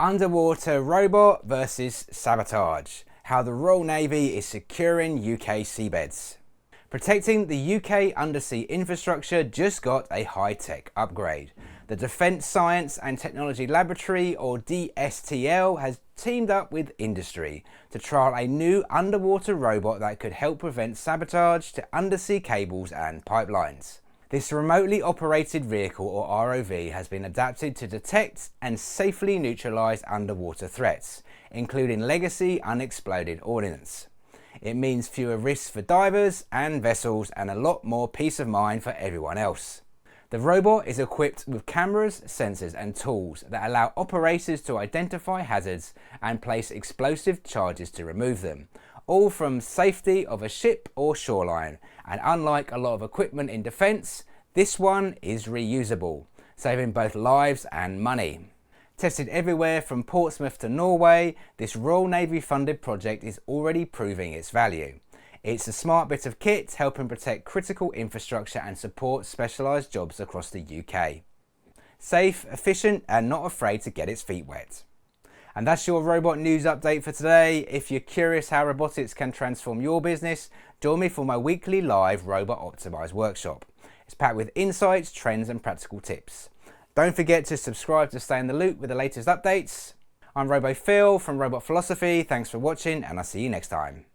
Underwater robot versus Sabotage. How the Royal Navy is securing UK seabeds. Protecting the UK undersea infrastructure just got a high-tech upgrade. The Defence Science and Technology Laboratory, or Dstl, has teamed up with industry to trial a new underwater robot that could help prevent sabotage to undersea cables and pipelines. This remotely operated vehicle, or ROV, has been adapted to detect and safely neutralise underwater threats, including legacy unexploded ordnance. It means fewer risks for divers and vessels and a lot more peace of mind for everyone else. The robot is equipped with cameras, sensors and tools that allow operators to identify hazards and place explosive charges to remove them, all from safety of a ship or shoreline, and unlike a lot of equipment in defence, this one is reusable, saving both lives and money. Tested everywhere from Portsmouth to Norway, this Royal Navy funded project is already proving its value. It's a smart bit of kit helping protect critical infrastructure and support specialised jobs across the UK. Safe, efficient and not afraid to get its feet wet. And that's your robot news update for today. If you're curious how robotics can transform your business, join me for my weekly live Robot Optimise workshop. It's packed with insights, trends and practical tips. Don't forget to subscribe to stay in the loop with the latest updates. I'm RoboPhil from Robot Philosophy. Thanks for watching and I'll see you next time.